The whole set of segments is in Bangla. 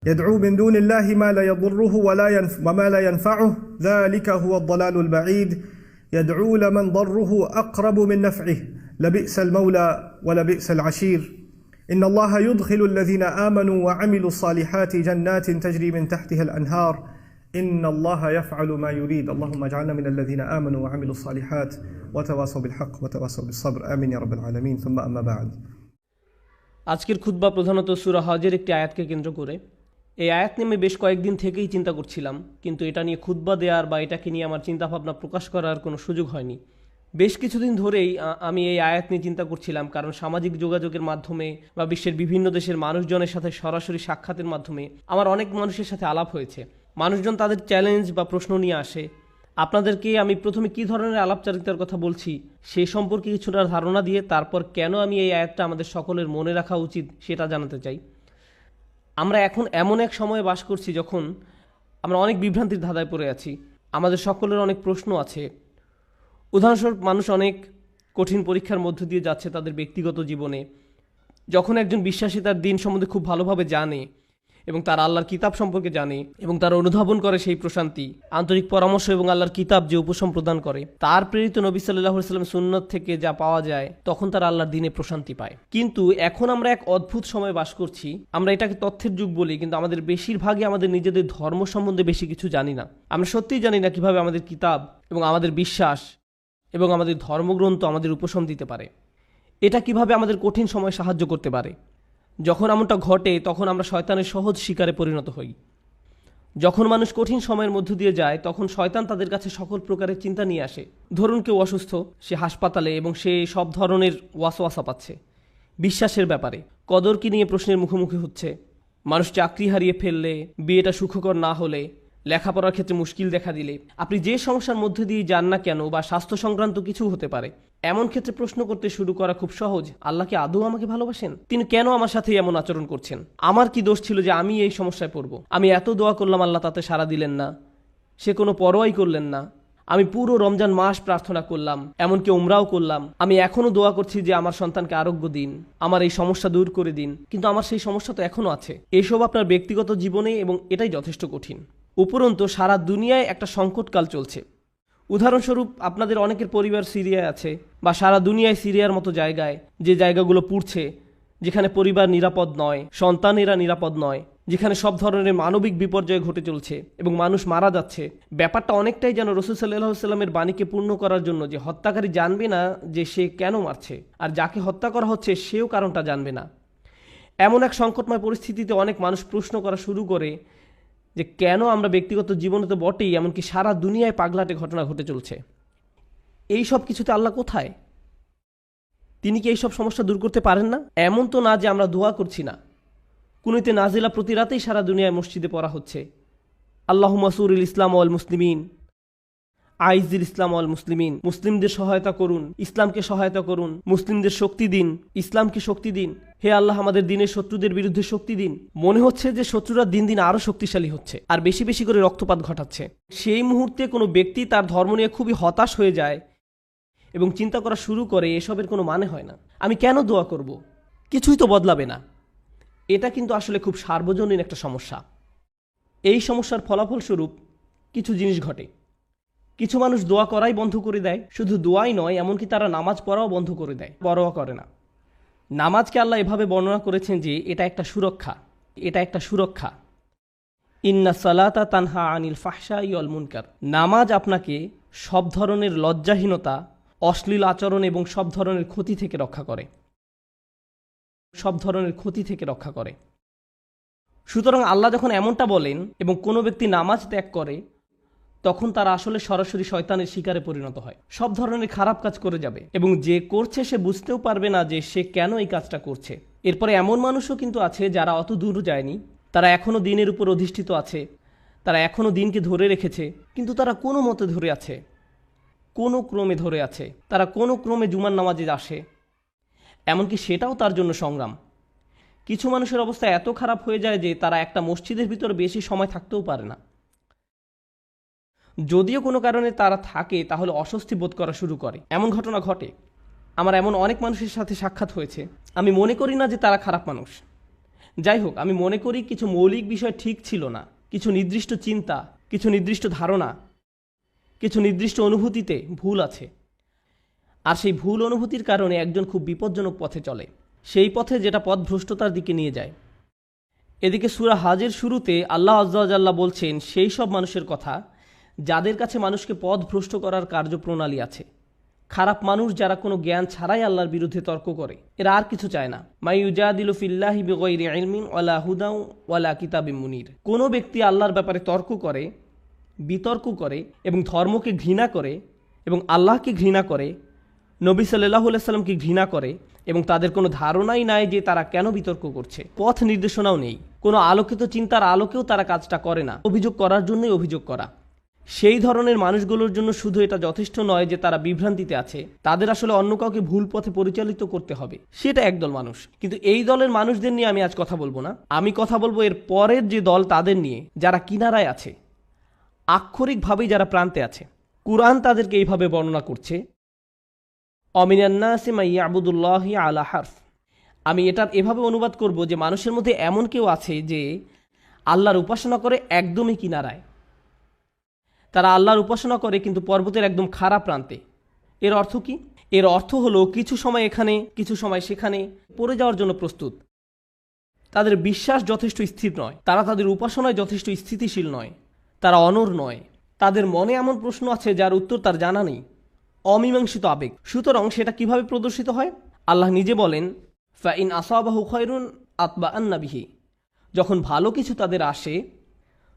يدعو من دون الله ما لا يضره وما لا ينفعه ذلك هو الضلال البعيد يدعو لمن ضره أقرب من نفعه لبئس المولى ولبئس العشير إن الله يدخل الذين آمنوا وعملوا الصالحات جنات تجري من تحتها الأنهار إن الله يفعل ما يريد اللهم اجعلنا من الذين آمنوا وعملوا الصالحات وتواصوا بالحق وتواصوا بالصبر آمين يا رب العالمين ثم أما بعد আজকের খুতবা প্রধানত সূরা হজের একটি আয়াতকে কেন্দ্র করে। এই আয়াত নিয়ে আমি বেশ কয়েকদিন থেকেই চিন্তা করছিলাম, কিন্তু এটা নিয়ে খুতবা দেওয়ার বা এটাকে নিয়ে আমার চিন্তাভাবনা প্রকাশ করার কোনো সুযোগ হয়নি। বেশ কিছুদিন ধরেই আমি এই আয়াত নিয়ে চিন্তা করছিলাম, কারণ সামাজিক যোগাযোগের মাধ্যমে বা বিশ্বের বিভিন্ন দেশের মানুষজনের সাথে সরাসরি সাক্ষাতের মাধ্যমে আমার অনেক মানুষের সাথে আলাপ হয়েছে। মানুষজন তাদের চ্যালেঞ্জ বা প্রশ্ন নিয়ে আসে। আপনাদেরকে আমি প্রথমে কী ধরনের আলাপচারিতার কথা বলছি সে সম্পর্কে কিছুটা ধারণা দিয়ে তারপর কেন আমি এই আয়াতটা আমাদের সকলের মনে রাখা উচিত সেটা জানাতে চাই। আমরা এখন এমন এক সময়ে বাস করছি যখন আমরা অনেক বিভ্রান্তির ধাঁধায় পড়ে আছি। আমাদের সকলের অনেক প্রশ্ন আছে। উদাহরণস্বরূপ, মানুষ অনেক কঠিন পরীক্ষার মধ্য দিয়ে যাচ্ছে তাদের ব্যক্তিগত জীবনে। যখন একজন বিশ্বাসী তার দিন সম্বন্ধে খুব ভালোভাবে জানে এবং তার আল্লাহর কিতাব সম্পর্কে জানে এবং তার অনুধাবন করে সেই প্রশান্তি, আন্তরিক পরামর্শ এবং আল্লাহর কিতাব যে উপশম প্রদান করে, তার প্রেরিত নবী সাল্লাল্লাহু আলাইহি ওয়াসাল্লামের সুন্নাত থেকে যা পাওয়া যায়, তখন তার আল্লাহর দিনে প্রশান্তি পায়। কিন্তু এখন আমরা এক অদ্ভুত সময় বাস করছি। আমরা এটাকে তথ্যের যুগ বলি, কিন্তু আমাদের বেশিরভাগই আমাদের নিজেদের ধর্ম সম্বন্ধে বেশি কিছু জানি না। আমরা সত্যিই জানি না কিভাবে আমাদের কিতাব এবং আমাদের বিশ্বাস এবং আমাদের ধর্মগ্রন্থ আমাদের উপশম দিতে পারে। এটা কিভাবে আমাদের কঠিন সময় সাহায্য করতে পারে। যখন এমনটা ঘটে তখন আমরা শয়তানের সহজ শিকারে পরিণত হই। যখন মানুষ কঠিন সময়ের মধ্য দিয়ে যায় তখন শয়তান তাদের কাছে সকল প্রকারের চিন্তা নিয়ে আসে। ধরুন কেউ অসুস্থ, সে হাসপাতালে এবং সে সব ধরনের ওয়াসওয়াসা পাচ্ছে বিশ্বাসের ব্যাপারে। কদর কি নিয়ে প্রশ্নের মুখোমুখি হচ্ছে। মানুষ চাকরি হারিয়ে ফেললে, বিয়েটা সুখকর না হলে, লেখাপড়ার ক্ষেত্রে মুশকিল দেখা দিলে, আপনি যে সমস্যার মধ্যে দিয়ে যান না কেন, বা স্বাস্থ্য সংক্রান্ত কিছু হতে পারে, এমন ক্ষেত্রে প্রশ্ন করতে শুরু করা খুব সহজ। আল্লাহ কি আদৌ আমাকে ভালোবাসেন? তিনি কেন আমার সাথে এমন আচরণ করছেন? আমার কি দোষ ছিল যে আমি এই সমস্যায় পড়ব? আমি এত দোয়া করলাম, আল্লাহ তাতে সাড়া দিলেন না, সে কোনো পরোয়াই করলেন না। আমি পুরো রমজান মাস প্রার্থনা করলাম, এমনকি উমরাও করলাম। আমি এখনও দোয়া করছি যে আমার সন্তানকে আরোগ্য দিন, আমার এই সমস্যা দূর করে দিন, কিন্তু আমার সেই সমস্যা তো এখনও আছে। এসব আপনার ব্যক্তিগত জীবনে, এবং এটাই যথেষ্ট কঠিন। উপরন্তু সারা দুনিয়ায় একটা সংকটকাল চলছে। উদাহরণস্বরূপ, আপনাদের অনেকের পরিবার সিরিয়ায় আছে, বা সারা দুনিয়ায় সিরিয়ার মতো জায়গায়, যে জায়গাগুলো পুড়ছে, যেখানে পরিবার নিরাপদ নয়, সন্তানেরা নিরাপদ নয়, যেখানে সব ধরনের মানবিক বিপর্যয় ঘটে চলছে এবং মানুষ মারা যাচ্ছে। ব্যাপারটা অনেকটাই যেন রাসূল সাল্লাল্লাহু আলাইহি ওয়াসাল্লামের বাণীকে পূর্ণ করার জন্য, যে হত্যাকারী জানবে না যে সে কেন মারছে, আর যাকে হত্যা করা হচ্ছে সেও কারণটা জানবে না। এমন এক সংকটময় পরিস্থিতিতে অনেক মানুষ প্রশ্ন করা শুরু করে যে কেন আমরা ব্যক্তিগত জীবনে তো বটেই, এমনকি সারা দুনিয়ায় পাগলাটে ঘটনা ঘটে চলছে। এই সব কিছুতে আল্লাহ কোথায়? তিনি কি এইসব সমস্যা দূর করতে পারেন না? এমন তো না যে আমরা দোয়া করছি না। কুনুতে নাজিলা প্রতি রাতেই সারা দুনিয়ায় মসজিদে পড়া হচ্ছে। আল্লাহুম্মা সুরিল ইসলাম ওয়াল মুসলিমিন, আইজিল ইসলাম ওয়াল মুসলিমিন, মুসলিমদের সহায়তা করুন, ইসলামকে সহায়তা করুন, মুসলিমদের শক্তি দিন, ইসলামকে শক্তি দিন। হে আল্লাহ, আমাদের দিনের শত্রুদের বিরুদ্ধে শক্তি দিন। মনে হচ্ছে যে শত্রুরা দিন দিন আরও শক্তিশালী হচ্ছে আর বেশি বেশি করে রক্তপাত ঘটাচ্ছে। সেই মুহূর্তে কোনো ব্যক্তি তার ধর্ম নিয়ে খুবই হতাশ হয়ে যায় এবং চিন্তা করা শুরু করে এসবের কোনো মানে হয় না, আমি কেন দোয়া করব, কিছুই তো বদলাবে না। এটা কিন্তু আসলে খুব সার্বজনীন একটা সমস্যা। এই সমস্যার ফলাফলস্বরূপ কিছু জিনিস ঘটে। কিছু মানুষ দোয়া করাই বন্ধ করে দেয়। শুধু দোয়াই নয়, এমনকি তারা নামাজ পড়াও বন্ধ করে দেয়, পরোয়া করে না। নামাজকে আল্লাহ এভাবে বর্ণনা করেছেন যে এটা একটা সুরক্ষা, এটা একটা সুরক্ষা। ইন্না সালাতা তানহা আনিল ফাহশাই ওয়াল মুনকার। নামাজ আপনাকে সব ধরনের লজ্জাহীনতা, অশ্লীল আচরণ এবং সব ধরনের ক্ষতি থেকে রক্ষা করে, সব ধরনের ক্ষতি থেকে রক্ষা করে। সুতরাং আল্লাহ যখন এমনটা বলেন এবং কোনো ব্যক্তি নামাজ ত্যাগ করে, তখন তারা আসলে সরাসরি শয়তানের শিকারে পরিণত হয়, সব ধরনের খারাপ কাজ করে যাবে এবং যে করছে সে বুঝতেও পারবে না যে সে কেন এই কাজটা করছে। এরপরে এমন মানুষও কিন্তু আছে যারা অত দূর যায়নি, তারা এখনও দিনের উপর অধিষ্ঠিত আছে, তারা এখনও দিনকে ধরে রেখেছে, কিন্তু তারা কোনো মতে ধরে আছে, কোনো ক্রমে ধরে আছে। তারা কোনো ক্রমে জুমার নামাজে আসে, এমনকি সেটাও তার জন্য সংগ্রাম। কিছু মানুষের অবস্থা এত খারাপ হয়ে যায় যে তারা একটা মসজিদের ভিতরে বেশি সময় থাকতেও পারে না। যদিও কোনো কারণে তারা থাকে, তাহলে অস্বস্তি বোধ করা শুরু করে। এমন ঘটনা ঘটে। আমার এমন অনেক মানুষের সাথে সাক্ষাৎ হয়েছে। আমি মনে করি না যে তারা খারাপ মানুষ, যাই হোক, আমি মনে করি কিছু মৌলিক বিষয় ঠিক ছিল না, কিছু নির্দিষ্ট চিন্তা, কিছু নির্দিষ্ট ধারণা, কিছু নির্দিষ্ট অনুভূতিতে ভুল আছে। আর সেই ভুল অনুভূতির কারণে একজন খুব বিপজ্জনক পথে চলে, সেই পথে যেটা পথভ্রষ্টতার দিকে নিয়ে যায়। এদিকে সূরা হজের শুরুতে আল্লাহ আজ্জা ওয়া জাল্লা বলছেন সেই সব মানুষের কথা যাদের কাছে মানুষকে পথভ্রষ্ট করার কার্যপ্রণালী আছে। খারাপ মানুষ যারা কোনো জ্ঞান ছাড়াই আল্লাহর বিরুদ্ধে তর্ক করে, এরা আর কিছু চায় না। মাই ইউজাদিলু ফিল্লাহি বিগাইরি ইলমিন ওয়ালা হুদাও ওয়ালা কিতাবিম মুনির। কোনো ব্যক্তি আল্লাহর ব্যাপারে তর্ক করে, বিতর্ক করে এবং ধর্মকে ঘৃণা করে এবং আল্লাহকে ঘৃণা করে, নবী সাল্লাল্লাহু আলাইহি সাল্লামকে ঘৃণা করে এবং তাদের কোনো ধারণাই নাই যে তারা কেন বিতর্ক করছে, পথ নির্দেশনাও নেই, কোনো আলোকিত চিন্তার আলোকেও তারা কাজটা করে না, অভিযোগ করার জন্যই অভিযোগ করা। সেই ধরনের মানুষগুলোর জন্য শুধু এটা যথেষ্ট নয় যে তারা বিভ্রান্তিতে আছে, তাদের আসলে অন্য কাউকে ভুল পথে পরিচালিত করতে হবে। সেটা একদল মানুষ। কিন্তু এই দলের মানুষদের নিয়ে আমি আজ কথা বলবো না, আমি কথা বলবো এর পরের যে দল, তাদের নিয়ে, যারা কিনারায় আছে, আক্ষরিকভাবেই যারা প্রান্তে আছে। কুরআন তাদেরকে এইভাবে বর্ণনা করছে, অমিনান নাসি মান ইয়াবুদুল্লাহি আলা হারফ। আমি এটার এভাবে অনুবাদ করব যে মানুষের মধ্যে এমন কেউ আছে যে আল্লাহর উপাসনা করে একদমই কিনারায়। তারা আল্লাহর উপাসনা করে কিন্তু পর্বতের একদম খারাপ প্রান্তে। এর অর্থ কি? এর অর্থ হলো কিছু সময় এখানে, কিছু সময় সেখানে পড়ে যাওয়ার জন্য প্রস্তুত। তাদের বিশ্বাস যথেষ্ট স্থির নয়, তারা তাদের উপাসনায় যথেষ্ট স্থিতিশীল নয়, তারা অনড় নয়, তাদের মনে এমন প্রশ্ন আছে যার উত্তর তার জানা নেই, অমীমাংসিত আবেগ। সুতরাং সেটা কিভাবে প্রদর্শিত হয়? আল্লাহ নিজে বলেন, ফাইন আসাবাহু খায়রুন আতবাআন্না বিহি। যখন ভালো কিছু তাদের আসে,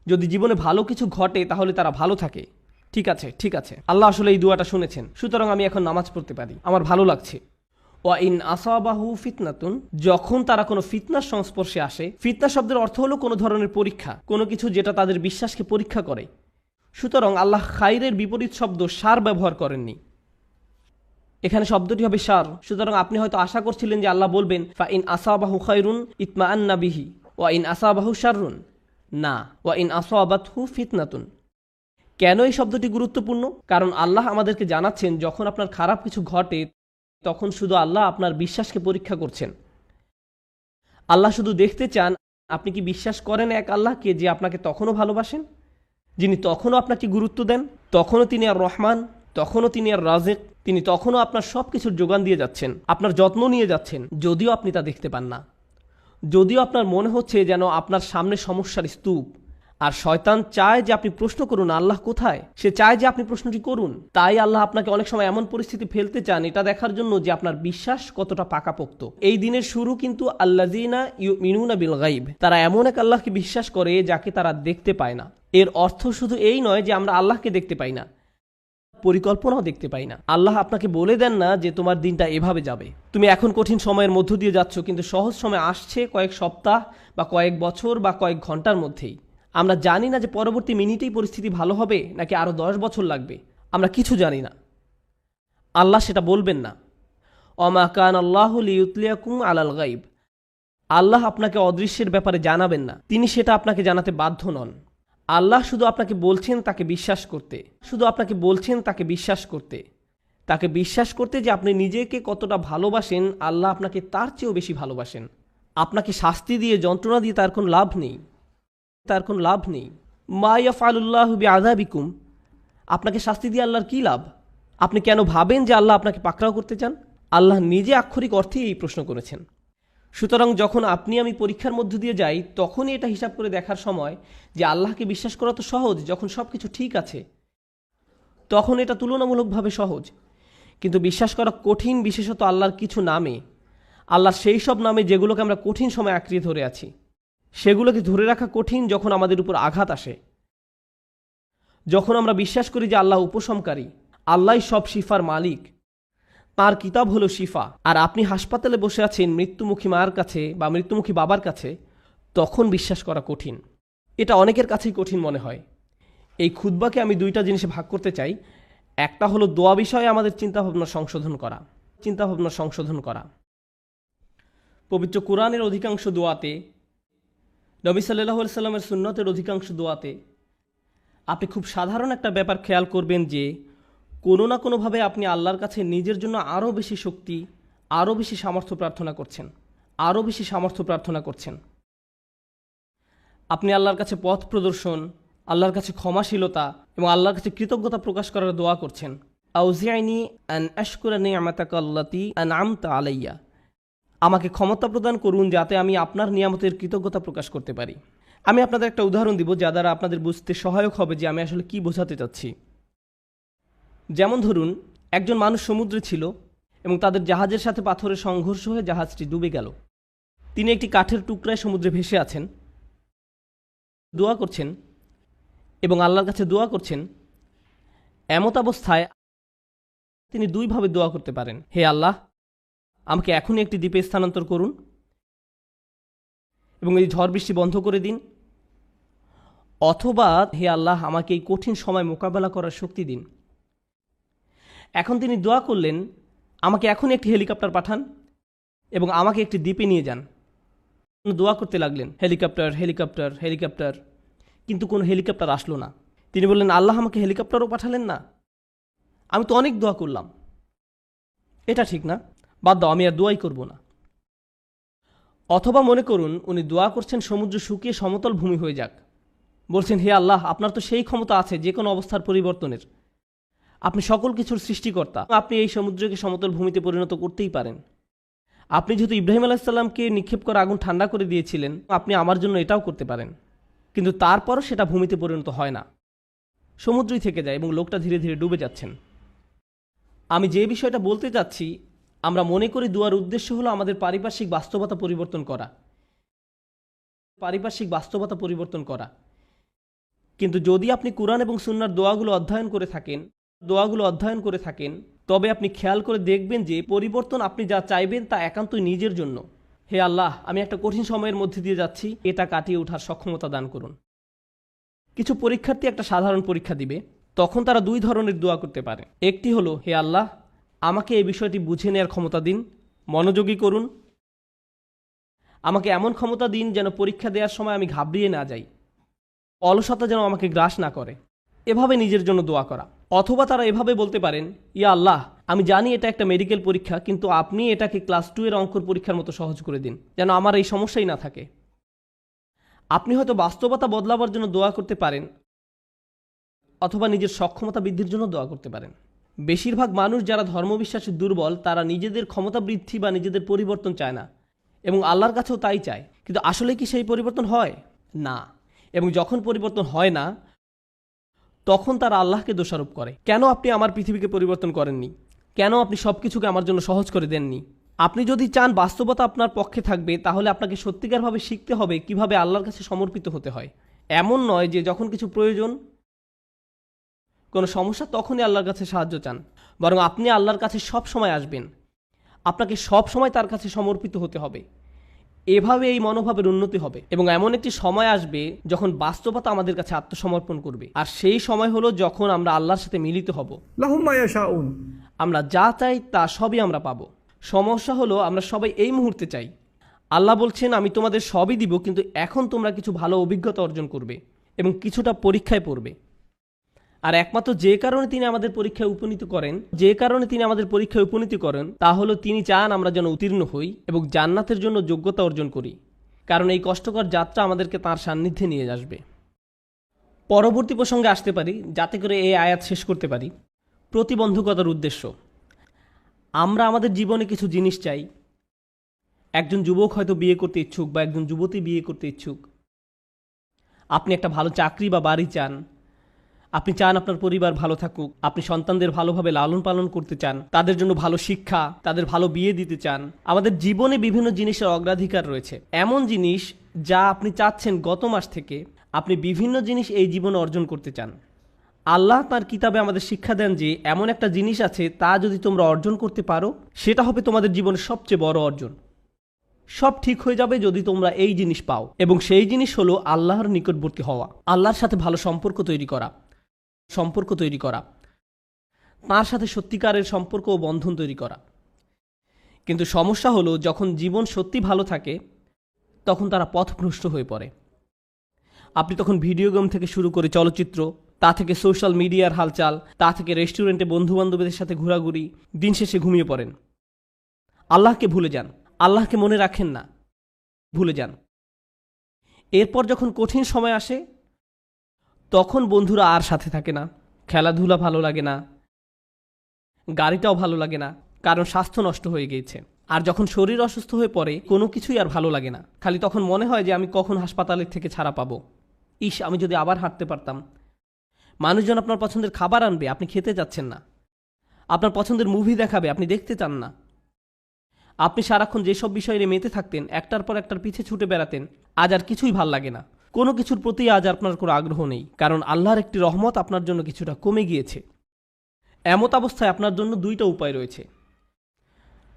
যদি জীবনে ভালো কিছু ঘটে, তাহলে তারা ভালো থাকে। ঠিক আছে, ঠিক আছে, আল্লাহ আসলে এই দুয়াটা শুনেছেন, সুতরাং আমি এখন নামাজ পড়তে পারি, আমার ভালো লাগছে। ওয়া ইন আসাবাহু ফিতনাতুন, যখন তারা কোনো ফিতনার সংস্পর্শে আসে, ফিতনা শব্দের অর্থ হলো কোনো ধরনের পরীক্ষা, কোনো কিছু যেটা তাদের বিশ্বাসকে পরীক্ষা করে। সুতরাং আল্লাহ খাইরের বিপরীত শব্দ শার ব্যবহার করেননি, এখানে শব্দটি হবে শার। সুতরাং আপনি হয়তো আশা করছিলেন যে আল্লাহ বলবেন ফা ইন আসাবাহু খায়রুন ইতমাআন্না বিহি ওয়া ইন আসাবাহু শাররুন। না, ওয়া ইন আসাবাতহু ফিতনাতুন। কেন এই শব্দটি গুরুত্বপূর্ণ? কারণ আল্লাহ আমাদেরকে জানাচ্ছেন যখন আপনার খারাপ কিছু ঘটে, তখন শুধু আল্লাহ আপনার বিশ্বাসকে পরীক্ষা করছেন। আল্লাহ শুধু দেখতে চান আপনি কি বিশ্বাস করেন এক আল্লাহকে যে আপনাকে তখনও ভালোবাসেন, যিনি তখনও আপনাকে গুরুত্ব দেন, তখনও তিনি আর রহমান, তখনও তিনি আর রাজেক, তিনি তখনও আপনার সব কিছুর যোগান দিয়ে যাচ্ছেন, আপনার যত্ন নিয়ে যাচ্ছেন, যদিও আপনি তা দেখতে পান না, যদিও আপনার মনে হচ্ছে যেন আপনার সামনে সমস্যার স্তূপ। আর শয়তান চায় যে আপনি প্রশ্ন করুন আল্লাহ কোথায়, সে চায় যে আপনি প্রশ্নটি করুন। তাই আল্লাহ আপনাকে অনেক সময় এমন পরিস্থিতি ফেলতে চান এটা দেখার জন্য যে আপনার বিশ্বাস কতটা পাকাপোক্ত। এই দিনের শুরু কিন্তু আল্লাযীনা ইউমিনুনা বিল গায়ব, তারা এমন এক আল্লাহকে বিশ্বাস করে যাকে তারা দেখতে পায় না। এর অর্থ শুধু এই নয় যে আমরা আল্লাহকে দেখতে পাই না, পরিকল্পনাও দেখতে পাই না। আল্লাহ আপনাকে বলে দেন না যে তোমার দিনটা এভাবে যাবে, তুমি এখন কঠিন সময়ের মধ্য দিয়ে যাচ্ছ, কিন্তু সহজ সময় আসছে কয়েক সপ্তাহ বা কয়েক বছর বা কয়েক ঘন্টার মধ্যেই। আমরা জানি না যে পরবর্তী মিনিটেই পরিস্থিতি ভালো হবে নাকি আরও 10 বছর লাগবে, আমরা কিছু জানি না। আল্লাহ সেটা বলবেন না। ওমা কান আল্লাহু লিইউতলিয়াকুম আলাল গায়ব, আল্লাহ আপনাকে অদৃশ্যের ব্যাপারে জানাবেন না, তিনি সেটা আপনাকে জানাতে বাধ্য নন। আল্লাহ শুধু আপনাকে বলছেন তাকে বিশ্বাস করতে, শুধু আপনাকে বলছেন তাকে বিশ্বাস করতে, তাকে বিশ্বাস করতে যে আপনি নিজেকে কতটা ভালোবাসেন, আল্লাহ আপনাকে তার চেয়েও বেশি ভালোবাসেন। আপনাকে শাস্তি দিয়ে, যন্ত্রণা দিয়ে তার কোনো লাভ নেই, তার কোনো লাভ নেই। মা ইয়াফআলুল্লাহু বিআযাবিকুম, আপনাকে শাস্তি দিয়ে আল্লাহর কী লাভ? আপনি কেন ভাবেন যে আল্লাহ আপনাকে পাকড়াও করতে চান? আল্লাহ নিজে আক্ষরিক অর্থেই এই প্রশ্ন করেছেন। সুতরাং যখন আপনি আমি পরীক্ষার মধ্য দিয়ে যাই, তখনই এটা হিসাব করে দেখার সময় যে আল্লাহকে বিশ্বাস করা তো সহজ, যখন সব কিছু ঠিক আছে তখন এটা তুলনামূলকভাবে সহজ। কিন্তু বিশ্বাস করা কঠিন, বিশেষত আল্লাহর কিছু নামে, আল্লাহর সেই সব নামে যেগুলোকে আমরা কঠিন সময় আঁকড়িয়ে ধরে আছি, সেগুলোকে ধরে রাখা কঠিন যখন আমাদের উপর আঘাত আসে। যখন আমরা বিশ্বাস করি যে আল্লাহ উপশমকারী, আল্লাহই সব শিফার মালিক, তার কিতাব হলো শিফা, আর আপনি হাসপাতালে বসে আছেন মৃত্যুমুখী মায়ের কাছে বা মৃত্যুমুখী বাবার কাছে, তখন বিশ্বাস করা কঠিন। এটা অনেকের কাছেই কঠিন মনে হয়। এই খুতবাকে আমি দুইটা জিনিসে ভাগ করতে চাই। একটা হলো দোয়া বিষয়ে আমাদের চিন্তাভাবনা সংশোধন করা। পবিত্র কোরআনের অধিকাংশ দোয়াতে, নবী সাল্লাল্লাহু আলাইহি সাল্লামের সুন্নতের অধিকাংশ দোয়াতে আপনি খুব সাধারণ একটা ব্যাপার খেয়াল করবেন যে কোনো না কোনোভাবে আপনি আল্লাহর কাছে নিজের জন্য আরও বেশি শক্তি, আরও বেশি সামর্থ্য প্রার্থনা করছেন। আপনি আল্লাহর কাছে পথ প্রদর্শন, আল্লাহর কাছে ক্ষমাশীলতা এবং আল্লাহর কাছে কৃতজ্ঞতা প্রকাশ করার দোয়া করছেন। আউজিআইনি আন আশকুরা নি'মাতাকা আল্লাতী আন'আমতা আলাইয়া। আমাকে ক্ষমতা প্রদান করুন যাতে আমি আপনার নিয়ামতের কৃতজ্ঞতা প্রকাশ করতে পারি। আমি আপনাদের একটা উদাহরণ দিব যা দ্বারা আপনাদের বুঝতে সহায়ক হবে যে আমি আসলে কি বোঝাতে চাচ্ছি। যেমন ধরুন, একজন মানুষ সমুদ্রে ছিল এবং তাদের জাহাজের সাথে পাথরের সংঘর্ষ হয়ে জাহাজটি ডুবে গেল। তিনি একটি কাঠের টুকরায় সমুদ্রে ভেসে আছেন, দোয়া করছেন এবং আল্লাহর কাছে দোয়া করছেন। এমত অবস্থায় তিনি দুইভাবে দোয়া করতে পারেন: হে আল্লাহ, আমাকে এখনই একটি দ্বীপে স্থানান্তর করুন এবং এই ঝড় বৃষ্টি বন্ধ করে দিন, অথবা হে আল্লাহ, আমাকে এই কঠিন সময় মোকাবেলা করার শক্তি দিন। এখন তিনি দোয়া করলেন, আমাকে এখনই একটি হেলিকপ্টার পাঠান এবং আমাকে একটি দ্বীপে নিয়ে যান। দোয়া করতে লাগলেন, হেলিকপ্টার হেলিকপ্টার হেলিকপ্টার, কিন্তু কোনো হেলিকপ্টার আসলো না। তিনি বললেন, আল্লাহ, আমাকে হেলিকপ্টারও পাঠালেন না, আমি তো অনেক দোয়া করলাম, এটা ঠিক না, বাদ দাও, আমি আর দোয়াই করব না। অথবা মনে করুন উনি দোয়া করছেন সমুদ্র শুকিয়ে সমতল ভূমি হয়ে যাক, বলছেন, হে আল্লাহ, আপনার তো সেই ক্ষমতা আছে যে কোনো অবস্থার পরিবর্তনের, আপনি সকল কিছুর সৃষ্টিকর্তা, আপনি এই সমুদ্রকে সমতল ভূমিতে পরিণত করতেই পারেন। আপনি যেহেতু ইব্রাহিম আলাইহিসসালামকে নিক্ষেপ করা আগুন ঠান্ডা করে দিয়েছিলেন, আপনি আমার জন্য এটাও করতে পারেন। কিন্তু তারপরও সেটা ভূমিতে পরিণত হয় না, সমুদ্রই থেকে যায় এবং লোকটা ধীরে ধীরে ডুবে যাচ্ছেন। আমি যে বিষয়টা বলতে চাচ্ছি, আমরা মনে করি দোয়ার উদ্দেশ্য হলো আমাদের পারিপার্শ্বিক বাস্তবতা পরিবর্তন করা। কিন্তু যদি আপনি কুরআন এবং সুন্নাহর দোয়াগুলো অধ্যয়ন করে থাকেন, তবে আপনি খেয়াল করে দেখবেন যে পরিবর্তন আপনি যা চাইবেন তা একান্তই নিজের জন্য। হে আল্লাহ, আমি একটা কঠিন সময়ের মধ্যে দিয়ে যাচ্ছি, এটা কাটিয়ে ওঠার সক্ষমতা দান করুন। কিছু পরীক্ষার্থী একটা সাধারণ পরীক্ষা দিবে, তখন তারা দুই ধরনের দোয়া করতে পারে। একটি হলো, হে আল্লাহ, আমাকে এই বিষয়টি বুঝে নেওয়ার ক্ষমতা দিন, মনোযোগী করুন, আমাকে এমন ক্ষমতা দিন যেন পরীক্ষা দেওয়ার সময় আমি ঘাবড়িয়ে না যাই, অলসতা যেন আমাকে গ্রাস না করে, এভাবে নিজের জন্য দোয়া করা। অথবা তারা এভাবে বলতে পারেন, ইয়া আল্লাহ, আমি জানি এটা একটা মেডিকেল পরীক্ষা, কিন্তু আপনি এটাকে ক্লাস 2 এর অঙ্কর পরীক্ষার মতো সহজ করে দিন, যেন আমার এই সমস্যাই না থাকে। আপনি হয়তো বাস্তবতা বদলাবার জন্য দোয়া করতে পারেন, অথবা নিজের সক্ষমতা বৃদ্ধির জন্য দোয়া করতে পারেন। বেশিরভাগ মানুষ যারা ধর্মবিশ্বাসে দুর্বল, তারা নিজেদের ক্ষমতা বৃদ্ধি বা নিজেদের পরিবর্তন চায় না, এবং আল্লাহর কাছেও তাই চায়। কিন্তু আসলে কি সেই পরিবর্তন হয় না? এবং যখন পরিবর্তন হয় না, তখন তারা আল্লাহকে দোষারোপ করে, কেন আপনি আমার পৃথিবীকে পরিবর্তন করেননি, কেন আপনি সব কিছুকে আমার জন্য সহজ করে দেননি। আপনি যদি চান বাস্তবতা আপনার পক্ষে থাকবে, তাহলে আপনাকে সত্যিকারভাবে শিখতে হবে কিভাবে আল্লাহর কাছে সমর্পিত হতে হয়। এমন নয় যে যখন কিছু প্রয়োজন, কোনো সমস্যা, তখনই আল্লাহর কাছে সাহায্য চান, বরং আপনি আল্লাহর কাছে সব সময় আসবেন, আপনাকে সব সময় তার কাছে সমর্পিত হতে হবে। এভাবে এই মনোভাবের উন্নতি হবে এবং এমন একটি সময় আসবে যখন বাস্তবতা আমাদের কাছে আত্মসমর্পণ করবে, আর সেই সময় হলো যখন আমরা আল্লাহর সাথে মিলিত হব। লাহুম মা ইয়াশাউন। আমরা যা চাই তা সবই আমরা পাবো। সমস্যা হলো আমরা সবাই এই মুহূর্তে চাই। আল্লাহ বলছেন, আমি তোমাদের সবই দিব, কিন্তু এখন তোমরা কিছু ভালো অভিজ্ঞতা অর্জন করবে এবং কিছুটা পরীক্ষায় পড়বে। আর একমাত্র যে কারণে তিনি আমাদের পরীক্ষায় উপনীত করেন তা হলো তিনি চান আমরা যেন উত্তীর্ণ হই এবং জান্নাতের জন্য যোগ্যতা অর্জন করি, কারণ এই কষ্টকর যাত্রা আমাদেরকে তাঁর সান্নিধ্যে নিয়ে আসবে। পরবর্তী প্রসঙ্গে আসতে পারি, যাতে করে এই আয়াত শেষ করতে পারি। প্রতিবন্ধকতার উদ্দেশ্য। আমরা আমাদের জীবনে কিছু জিনিস চাই। একজন যুবক হয়তো বিয়ে করতে ইচ্ছুক বা একজন যুবতী বিয়ে করতে ইচ্ছুক। আপনি একটা ভালো চাকরি বা বাড়ি চান, আপনি চান আপনার পরিবার ভালো থাকুক, আপনি সন্তানদের ভালোভাবে লালন পালন করতে চান, তাদের জন্য ভালো শিক্ষা, তাদের ভালো বিয়ে দিতে চান। আমাদের জীবনে বিভিন্ন জিনিসের অগ্রাধিকার রয়েছে, এমন জিনিস যা আপনি চাচ্ছেন গত মাস থেকে। আপনি বিভিন্ন জিনিস এই জীবনে অর্জন করতে চান। আল্লাহ তাঁর কিতাবে আমাদের শিক্ষা দেন যে এমন একটা জিনিস আছে, তা যদি তোমরা অর্জন করতে পারো, সেটা হবে তোমাদের জীবনের সবচেয়ে বড় অর্জন। সব ঠিক হয়ে যাবে যদি তোমরা এই জিনিস পাও, এবং সেই জিনিস হলো আল্লাহর নিকটবর্তী হওয়া, আল্লাহর সাথে ভালো সম্পর্ক তৈরি করা, তার সাথে সত্যিকারের সম্পর্ক ও বন্ধন তৈরি করা। কিন্তু সমস্যা হলো, যখন জীবন সত্যি ভালো থাকে, তখন তারা পথভ্রষ্ট হয়ে পড়ে। আপনি তখন ভিডিও গেম থেকে শুরু করে চলচ্চিত্র, তা থেকে সোশ্যাল মিডিয়ার হালচাল, তা থেকে রেস্টুরেন্টে বন্ধুবান্ধবদের সাথে ঘোরাঘুরি, দিন শেষে ঘুমিয়ে পড়েন। আল্লাহকে ভুলে যান, আল্লাহকে মনে রাখেন না, ভুলে যান। এরপর যখন কঠিন সময় আসে তখন বন্ধুরা আর সাথে থাকে না, খেলাধুলা ভালো লাগে না, গাড়িটাও ভালো লাগে না, কারণ স্বাস্থ্য নষ্ট হয়ে গিয়েছে। আর যখন শরীর অসুস্থ হয়ে পড়ে কোনো কিছুই আর ভালো লাগে না, খালি তখন মনে হয় যে আমি কখন হাসপাতালের থেকে ছাড়া পাবো। ইস, আমি যদি আবার হাঁটতে পারতাম। মানুষজন আপনার পছন্দের খাবার আনবে, আপনি খেতে যাচ্ছেন না। আপনার পছন্দের মুভি দেখাবে, আপনি দেখতে চান না। আপনি সারাক্ষণ যেসব বিষয়ে মেতে থাকতেন, একটার পর একটার পিছে ছুটে বেড়াতেন, আজ আর কিছুই ভাল লাগে না। কোনো কিছুর প্রতি আজ আপনার কোনো আগ্রহ নেই, কারণ আল্লাহর একটি রহমত আপনার জন্য কিছুটা কমে গিয়েছে। এমত অবস্থায় আপনার জন্য দুইটা উপায় রয়েছে।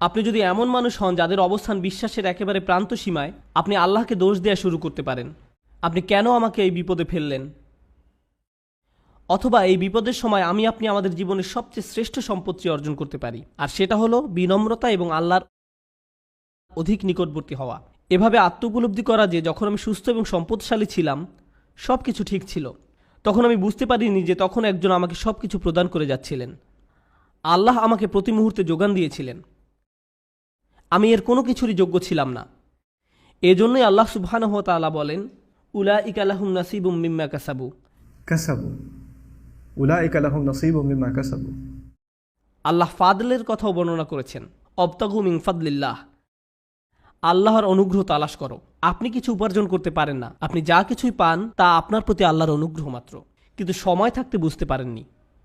আপনি যদি এমন মানুষ হন যাদের অবস্থান বিশ্বাসের একেবারে প্রান্ত সীমায়, আপনি আল্লাহকে দোষ দেওয়া শুরু করতে পারেন, আপনি কেন আমাকে এই বিপদে ফেললেন। অথবা এই বিপদের সময় আপনি আমাদের জীবনের সবচেয়ে শ্রেষ্ঠ সম্পত্তি অর্জন করতে পারি, আর সেটা হলো বিনম্রতা এবং আল্লাহর অধিক নিকটবর্তী হওয়া। এভাবে আত্মোপলব্ধি করা যে যখন আমি সুস্থ এবং সম্পদশালী ছিলাম, সব কিছু ঠিক ছিল, তখন আমি বুঝতে পারিনি যে তখন একজন আমাকে সব কিছু প্রদান করে যাচ্ছিলেন। আল্লাহ আমাকে প্রতি মুহূর্তে যোগান দিয়েছিলেন। আমি এর কোনো কিছুরই যোগ্য ছিলাম না। এজন্যই আল্লাহ সুবহানাহু ওয়া তাআলা বলেন, উলাইকা লাহুম নাসিবুম মিম্মা কাসাবু। উলাইকা লাহুম নাসিবুম মিম্মা কাসাবু। আল্লাহ ফাদলের কথাও বর্ণনা করেছেন, অবতাগু মিন ফাদলিল্লাহ। আল্লাহর অনুগ্রহ তালাশ করো। আপনি কিছু উপার্জন করতে পারেন না, আপনি যা কিছুই পান তা আপনার প্রতি আল্লাহর অনুগ্রহ মাত্র। কিন্তু সময় থাকতে বুঝতে পারেননি,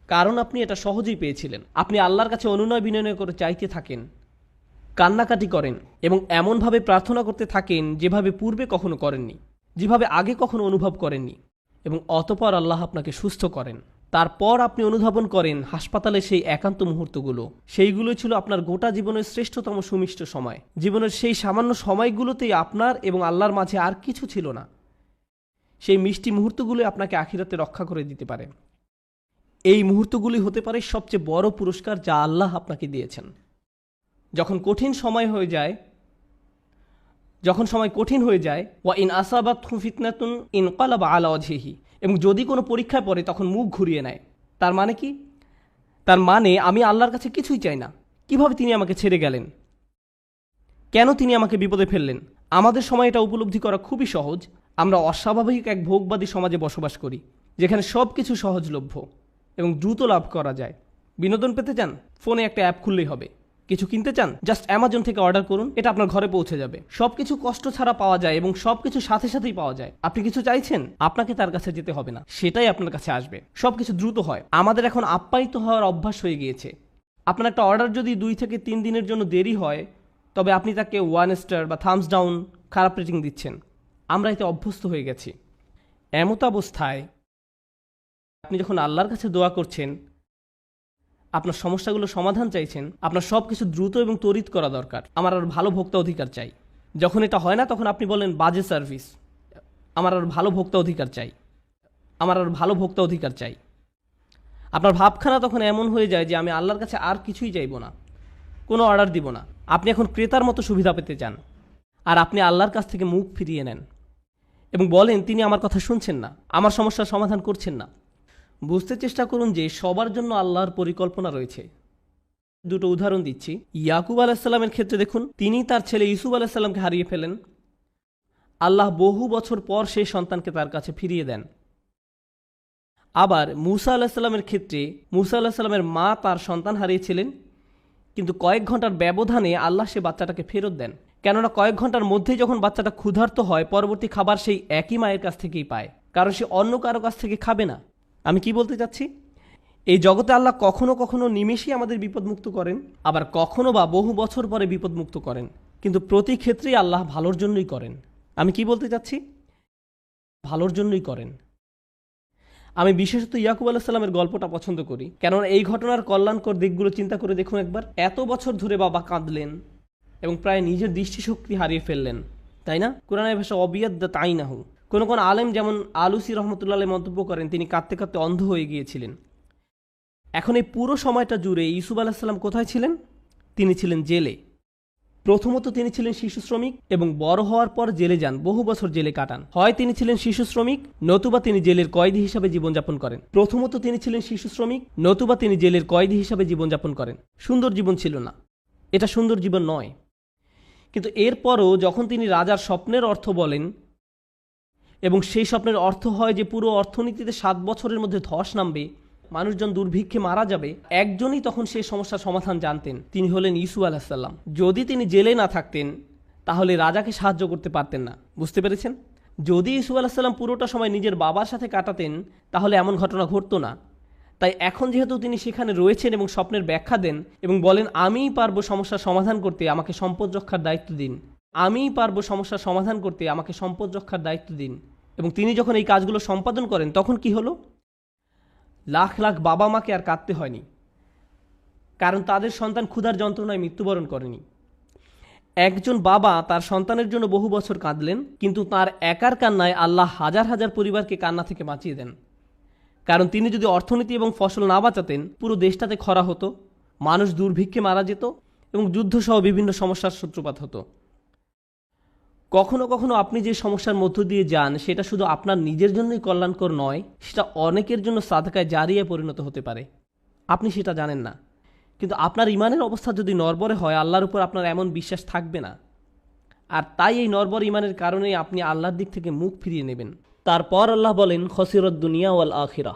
কারণ আপনি এটা সহজেই পেয়েছিলেন। আপনি আল্লাহর কাছে অনুনয় বিনয় করে চাইতে থাকেন, কান্নাকাটি করেন এবং এমনভাবে প্রার্থনা করতে থাকেন যেভাবে পূর্বে কখনো করেননি, যেভাবে আগে কখনো অনুভব করেননি, এবং অতঃপর আল্লাহ আপনাকে সুস্থ করেন। তারপর আপনি অনুধাবন করেন হাসপাতালে সেই একান্ত মুহূর্তগুলো, সেইগুলোই ছিল আপনার গোটা জীবনের শ্রেষ্ঠতম সুমিষ্ট সময়। জীবনের সেই সামান্য সময়গুলোতেই আপনার এবং আল্লাহর মাঝে আর কিছু ছিল না। সেই মিষ্টি মুহূর্তগুলো আপনাকে আখিরাতে রক্ষা করে দিতে পারে। এই মুহূর্তগুলি হতে পারে সবচেয়ে বড় পুরস্কার যা আল্লাহ আপনাকে দিয়েছেন। যখন সময় কঠিন হয়ে যায়, ওয়া ইন আসাবাতহু ফিতনাতুন ইনকালাবা আলা ওয়াজহিহি, এবং যদি কোনো পরীক্ষায় পড়ে তখন মুখ ঘুরিয়ে নেয়। তার মানে কি? তার মানে আমি আল্লাহর কাছে কিছুই চাই না। কিভাবে তিনি আমাকে ছেড়ে গেলেন? কেন তিনি আমাকে বিপদে ফেললেন? আমাদের সময় এটা উপলব্ধি করা খুবই সহজ। আমরা অস্বাভাবিক এক ভোগবাদী সমাজে বসবাস করি, যেখানে সব কিছু সহজলভ্য এবং দ্রুত লাভ করা যায়। বিনোদন পেতে চান? ফোনে একটা অ্যাপ খুললেই হবে। কিছু কিনতে চান? জাস্ট অ্যামাজন থেকে অর্ডার করুন, এটা আপনার ঘরে পৌঁছে যাবে। সবকিছু কষ্ট ছাড়া পাওয়া যায় এবং সবকিছু সাথে সাথেই পাওয়া যায়। আপনি কিছু চাইছেন, আপনাকে তার কাছে যেতে হবে না, সেটাই আপনার কাছে আসবে। সবকিছু দ্রুত হয়। আমাদের এখন আপ্যায়িত হওয়ার অভ্যাস হয়ে গিয়েছে। আপনার একটা অর্ডার যদি 2 থেকে 3 দিনের জন্য দেরি হয়, তবে আপনি তাকে 1 স্টার বা থামস ডাউন খারাপ রেটিং দিচ্ছেন। আমরা এতে অভ্যস্ত হয়ে গেছি। এমত অবস্থায় আপনি যখন আল্লাহর কাছে দোয়া করছেন, আপনার সমস্যাগুলো সমাধান চাইছেন, আপনার সব কিছু দ্রুত এবং ত্বরিত করা দরকার। আমার আর ভালো ভোক্তা অধিকার চাই। যখন এটা হয় না, তখন আপনি বলেন বাজে সার্ভিস। আমার আর ভালো ভোক্তা অধিকার চাই, আমার আর ভালো ভোক্তা অধিকার চাই। আপনার ভাবখানা তখন এমন হয়ে যায় যে আমি আল্লাহর কাছে আর কিছুই চাইব না, কোনো অর্ডার দিব না। আপনি এখন ক্রেতার মতো সুবিধা পেতে চান, আর আপনি আল্লাহর কাছ থেকে মুখ ফিরিয়ে নেন এবং বলেন তিনি আমার কথা শুনছেন না, আমার সমস্যার সমাধান করছেন না। বুঝতে চেষ্টা করুন যে সবার জন্য আল্লাহর পরিকল্পনা রয়েছে। দুটো উদাহরণ দিচ্ছি। ইয়াকুব আলাইসাল্লামের ক্ষেত্রে দেখুন, তিনি তার ছেলে ইউসুফ আলাইসাল্লামকে হারিয়ে ফেলেন। আল্লাহ বহু বছর পর সেই সন্তানকে তার কাছে ফিরিয়ে দেন। আবার মুসা আলাইসাল্লামের ক্ষেত্রে মুসা আলাইসাল্লামের মা তার সন্তান হারিয়েছিলেন, কিন্তু কয়েক ঘন্টার ব্যবধানে আল্লাহ সে বাচ্চাটাকে ফেরত দেন। কেননা কয়েক ঘন্টার মধ্যেই যখন বাচ্চাটা ক্ষুধার্ত হয়, পরবর্তী খাবার সেই একই মায়ের কাছ থেকেই পায়, কারণ সে অন্য কারো কাছ থেকে খাবে না। আমি কি বলতে চাচ্ছি? এই জগতে আল্লাহ কখনো কখনো নিমেষেই আমাদের বিপদমুক্ত করেন, আবার কখনো বা বহু বছর পরে বিপদমুক্ত করেন, কিন্তু প্রতি ক্ষেত্রেই আল্লাহ ভালোর জন্যই করেন। আমি কি বলতে চাচ্ছি? ভালোর জন্যই করেন। আমি বিশেষত ইয়াকুব আলাইসাল্লামের গল্পটা পছন্দ করি, কেননা এই ঘটনার কল্যাণকর দিকগুলো চিন্তা করে দেখুন একবার। এত বছর ধরে বাবা কাঁদলেন এবং প্রায় নিজের দৃষ্টিশক্তি হারিয়ে ফেললেন, তাই না? কোরআনের ভাষা অবিয়াদ্দা তাই না হু। কোনো কোনো আলেম যেমন আলুসি রহমতুল্লাহ মন্তব্য করেন তিনি কাঁদতে কাঁদতে অন্ধ হয়ে গিয়েছিলেন। এখন এই পুরো সময়টা জুড়ে ইউসুফ আলাইসাল্লাম কোথায় ছিলেন? তিনি ছিলেন জেলে। প্রথমত তিনি ছিলেন শিশু শ্রমিক এবং বড় হওয়ার পর জেলে যান, বহু বছর জেলে কাটান। হয় তিনি ছিলেন শিশু শ্রমিক, নতুবা তিনি জেলের কয়েদি হিসাবে জীবনযাপন করেন। প্রথমত তিনি ছিলেন শিশু শ্রমিক, নতুবা তিনি জেলের কয়েদি হিসাবে জীবনযাপন করেন। সুন্দর জীবন ছিল না, এটা সুন্দর জীবন নয়। কিন্তু এরপরও যখন তিনি রাজার স্বপ্নের অর্থ বলেন এবং সেই স্বপ্নের অর্থ হয় যে পুরো অর্থনীতিতে 7 বছরের মধ্যে ধস নামবে, মানুষজন দুর্ভিক্ষে মারা যাবে, একজনই তখন সেই সমস্যার সমাধান জানতেন, তিনি হলেন ইউসুফ আলাইহিস সালাম। যদি তিনি জেলে না থাকতেন তাহলে রাজাকে সাহায্য করতে পারতেন না। বুঝতে পেরেছেন? যদি ইউসুফ আলাইহিস সালাম পুরোটা সময় নিজের বাবার সাথে কাটাতেন তাহলে এমন ঘটনা ঘটতো না। তাই এখন যেহেতু তিনি সেখানে রয়েছেন এবং স্বপ্নের ব্যাখ্যা দেন এবং বলেন আমিই পারবো সমস্যার সমাধান করতে, আমাকে সম্পদ রক্ষার দায়িত্ব দিন, আমিই পারবো সমস্যার সমাধান করতে, আমাকে সম্পদ রক্ষার দায়িত্ব দিন, এবং তিনি যখন এই কাজগুলো সম্পাদন করেন তখন কি হলো? লাখ লাখ বাবা মাকে আর কাঁদতে হয়নি, কারণ তাদের সন্তান ক্ষুধার যন্ত্রণায় মৃত্যুবরণ করেনি। একজন বাবা তার সন্তানের জন্য বহু বছর কাঁদলেন, কিন্তু তার একার কান্নায় আল্লাহ হাজার হাজার পরিবারকে কান্না থেকে বাঁচিয়ে দেন। কারণ তিনি যদি অর্থনীতি এবং ফসল না বাঁচাতেন পুরো দেশটাতে খরা হতো, মানুষ দুর্ভিক্ষে মারা যেত এবং যুদ্ধসহ বিভিন্ন সমস্যার সূত্রপাত হতো। কখনো কখনো আপনি যে সমস্যার মধ্য দিয়ে যান সেটা শুধু আপনার নিজের জন্যই কল্যাণকর নয়, সেটা অনেকের জন্য সাদকায় জারিয়ায় পরিণত হতে পারে। আপনি সেটা জানেন না, কিন্তু আপনার ইমানের অবস্থা যদি নড়বড়ে হয় আল্লাহর উপর আপনার এমন বিশ্বাস থাকবে না, আর তাই এই নড়বড় ইমানের কারণেই আপনি আল্লাহর দিক থেকে মুখ ফিরিয়ে নেবেন। তারপর আল্লাহ বলেন খসিরত দুনিয়া ওয়াল আখিরা।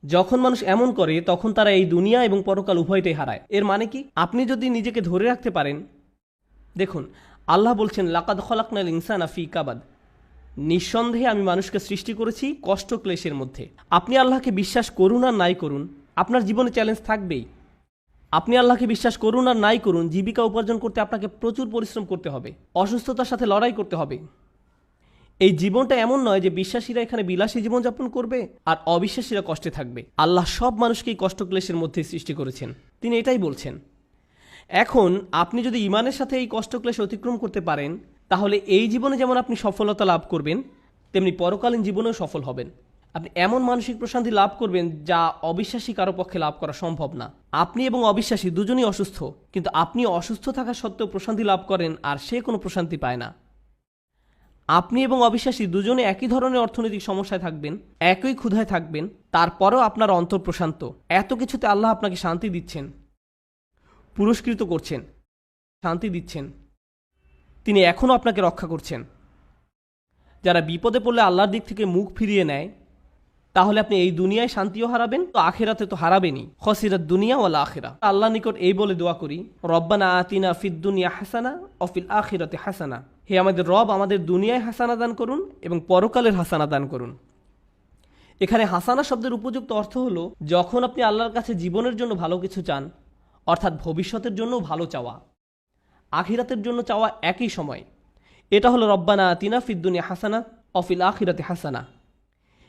যখন মানুষ এমন করে তখন তারা এই দুনিয়া এবং পরকাল উভয়টাই হারায়। এর মানে কি? আপনি যদি নিজেকে ধরে রাখতে পারেন, দেখুন আল্লাহ বলছেন লাকাদ খলাকনাল ইনসানা ফি কাবাদ, নিঃসন্দেহে আমি মানুষকে সৃষ্টি করেছি কষ্ট ক্লেশের মধ্যে। আপনি আল্লাহকে বিশ্বাস করুন আর নাই করুন, আপনার জীবনে চ্যালেঞ্জ থাকবেই। আপনি আল্লাহকে বিশ্বাস করুন আর নাই করুন, জীবিকা উপার্জন করতে আপনাকে প্রচুর পরিশ্রম করতে হবে, অসুস্থতার সাথে লড়াই করতে হবে। এই জীবনটা এমন নয় যে বিশ্বাসীরা এখানে বিলাসী জীবনযাপন করবে আর অবিশ্বাসীরা কষ্টে থাকবে। আল্লাহ সব মানুষকেই কষ্ট ক্লেশের মধ্যে সৃষ্টি করেছেন, তিনি এটাই বলছেন। এখন আপনি যদি ইমানের সাথে এই কষ্ট ক্লেশ অতিক্রম করতে পারেন তাহলে এই জীবনে যেমন আপনি সফলতা লাভ করবেন তেমনি পরকালীন জীবনেও সফল হবেন। আপনি এমন মানসিক প্রশান্তি লাভ করবেন যা অবিশ্বাসী কারো পক্ষে লাভ করা সম্ভব না। আপনি এবং অবিশ্বাসী দুজনই অসুস্থ, কিন্তু আপনি অসুস্থ থাকা সত্ত্বেও প্রশান্তি লাভ করেন আর সে কোনো প্রশান্তি পায় না। আপনি এবং অবিশ্বাসী দুজনে একই ধরনের অর্থনৈতিক সমস্যায় থাকবেন, একই ক্ষুধায় থাকবেন, তারপরেও আপনার অন্তর প্রশান্ত। এত কিছুতে আল্লাহ আপনাকে শান্তি দিচ্ছেন, পুরস্কৃত করছেন, শান্তি দিচ্ছেন, তিনি এখনও আপনাকে রক্ষা করছেন। যারা বিপদে পড়লে আল্লাহর দিক থেকে মুখ ফিরিয়ে নেয় তাহলে আপনি এই দুনিয়ায় শান্তিও হারাবেন, তো আখিরাতে তো হারাবেনই। খসিরাত দুনিয়া ওয়াল আখিরা। আল্লাহ নিকট এই বলে দোয়া করি, রব্বানা আতিনা ফিদ দুনিয়া হাসানা ও ফিল আখিরাতে হাসানা। হে আমাদের রব, আমাদের দুনিয়ায় হাসানা দান করুন এবং পরকালের হাসানা দান করুন। এখানে হাসানা শব্দের উপযুক্ত অর্থ হলো যখন আপনি আল্লাহর কাছে জীবনের জন্য ভালো কিছু চান, অর্থাৎ ভবিষ্যতের জন্য ভালো চাওয়া, আখিরাতের জন্য চাওয়া একই সময়। এটা হলো রব্বানা আতিনা ফিদ দুনিয়া হাসানা ও ফিল আখিরাতে হাসানা।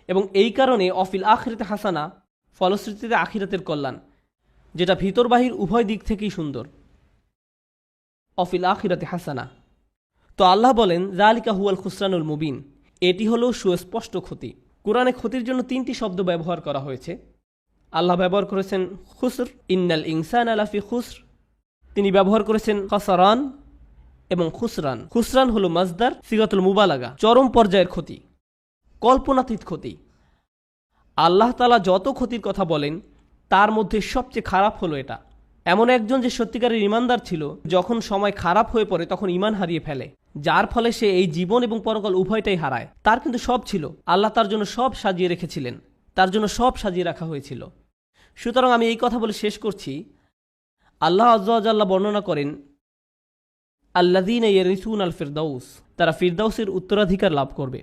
এবং এই কারণে অফিল আখিরাতে হাসানা ফলশ্রুতিতে আখিরাতের কল্যাণ, যেটা ভিতর বাহির উভয় দিক থেকেই সুন্দর। অফিল আখিরাতে হাসানা। তো আল্লাহ বলেন যালিকা হুয়াল খুসরানুল মুবিন, এটি হলো সুস্পষ্ট ক্ষতি। কোরআনে ক্ষতির জন্য 3টি শব্দ ব্যবহার করা হয়েছে। আল্লাহ ব্যবহার করেছেন খুসর, ইন্নাল ইনসানা লাফি খুসর। তিনি ব্যবহার করেছেন খাসারান এবং খুসরান। খুসরান হলো মাজদার সিগাতুল মুবালাগা, চরম পর্যায়ের ক্ষতি, কল্পনাতীত ক্ষতি। আল্লাহ তাআলা যত ক্ষতির কথা বলেন তার মধ্যে সবচেয়ে খারাপ হলো এটা। এমন একজন যে সত্যিকারের ইমানদার ছিল, যখন সময় খারাপ হয়ে পড়ে তখন ইমান হারিয়ে ফেলে, যার ফলে সে এই জীবন এবং পরকাল উভয়টাই হারায়। তার কিন্তু সব ছিল, আল্লাহ তার জন্য সব সাজিয়ে রেখেছিলেন, তার জন্য সব সাজিয়ে রাখা হয়েছিল। সুতরাং আমি এই কথা বলে শেষ করছি, আল্লাহ আযজা ওয়া জাল্লা বর্ণনা করেন আল্লাযীনা ইয়ারিসুনাল ফিরদাউস, তারা ফিরদাউসের উত্তরাধিকার লাভ করবে।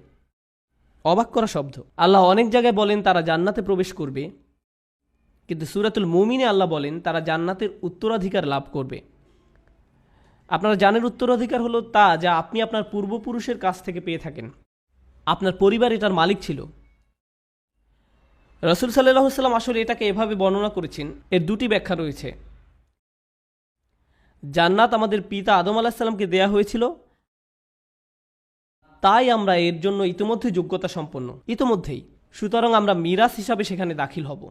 অবাক করা শব্দ। আল্লাহ অনেক জায়গায় বলেন তারা জান্নাতে প্রবেশ করবে, কিন্তু সূরাতুল মুমিনে আল্লাহ বলেন তারা জান্নাতের উত্তরাধিকার লাভ করবে। আপনারা জানেন উত্তরাধিকার হলো তা যা আপনি আপনার পূর্বপুরুষের কাছ থেকে পেয়ে থাকেন। আপনার পরিবার এটার মালিক ছিল। রাসূল সাল্লাল্লাহু আলাইহি ওয়াসাল্লাম আসলে এটাকে এভাবে বর্ণনা করেছেন, এর 2টি ব্যাখ্যা রয়েছে। জান্নাত আমাদের পিতা আদম আলাইহিস সালামকে দেয়া হয়েছিল, তাই আমরা এর জন্য ইতিমধ্যে যোগ্যতা সম্পন্ন, ইতিমধ্যেই। সুতরাং আমরা মিরাস হিসাবে সেখানে দাখিল হব,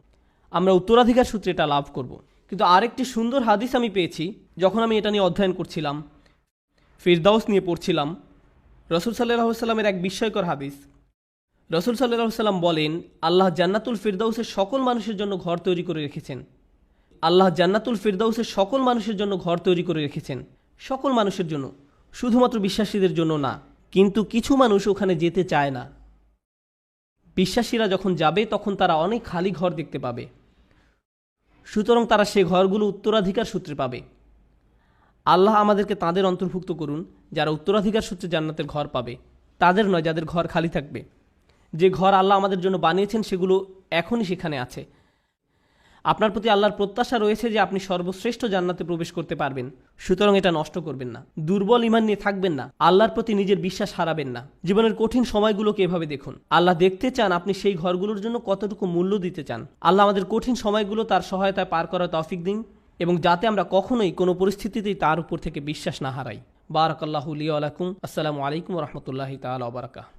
আমরা উত্তরাধিকার সূত্রে এটা লাভ করব। কিন্তু আরেকটি সুন্দর হাদিস আমি পেয়েছি যখন আমি এটা নিয়ে অধ্যয়ন করছিলাম, ফিরদাউস নিয়ে পড়ছিলাম। রাসূল সাল্লাল্লাহু আলাইহি ওয়াসাল্লামের এক বিস্ময়কর হাদিস। রাসূল সাল্লাল্লাহু আলাইহি ওয়াসাল্লাম বলেন আল্লাহ জান্নাতুল ফিরদাউসের সকল মানুষের জন্য ঘর তৈরি করে রেখেছেন। আল্লাহ জান্নাতুল ফিরদাউসের সকল মানুষের জন্য ঘর তৈরি করে রেখেছেন, সকল মানুষের জন্য, শুধুমাত্র বিশ্বাসীদের জন্য না। কিন্তু কিছু মানুষ ওখানে যেতে চায় না। বিশ্বাসীরা যখন যাবে তখন তারা অনেক খালি ঘর দেখতে পাবে, সুতরাং তারা সে ঘরগুলো উত্তরাধিকার সূত্রে পাবে। আল্লাহ আমাদেরকে তাদের অন্তর্ভুক্ত করুন যারা উত্তরাধিকার সূত্রে জান্নাতের ঘর পাবে, তাদের নয় যাদের ঘর খালি থাকবে। যে ঘর আল্লাহ আমাদের জন্য বানিয়েছেন সেগুলো এখনই সেখানে আছে। আপনার প্রতি আল্লাহর প্রত্যাশা রয়েছে যে আপনি সর্বশ্রেষ্ঠ জান্নাতে প্রবেশ করতে পারবেন, সুতরাং এটা নষ্ট করবেন না। দুর্বল ঈমান নিয়ে থাকবেন না, আল্লাহর প্রতি নিজের বিশ্বাস হারাবেন না। জীবনের কঠিন সময়গুলোকে এভাবে দেখুন। আল্লাহ দেখতে চান আপনি সেই ঘরগুলোর জন্য কতটুকু মূল্য দিতে চান। আল্লাহ আমাদের কঠিন সময়গুলো তার সহায়তায় পার করার তৌফিক দিন, এবং যাতে আমরা কখনোই কোনো পরিস্থিতিতেই তার উপর থেকে বিশ্বাস না হারাই। বারাকাল্লাহু লি ওয়া লাকুম। আসসালামু আলাইকুম ওয়া রাহমাতুল্লাহি তাআলা ওয়া বারাকাতুহু।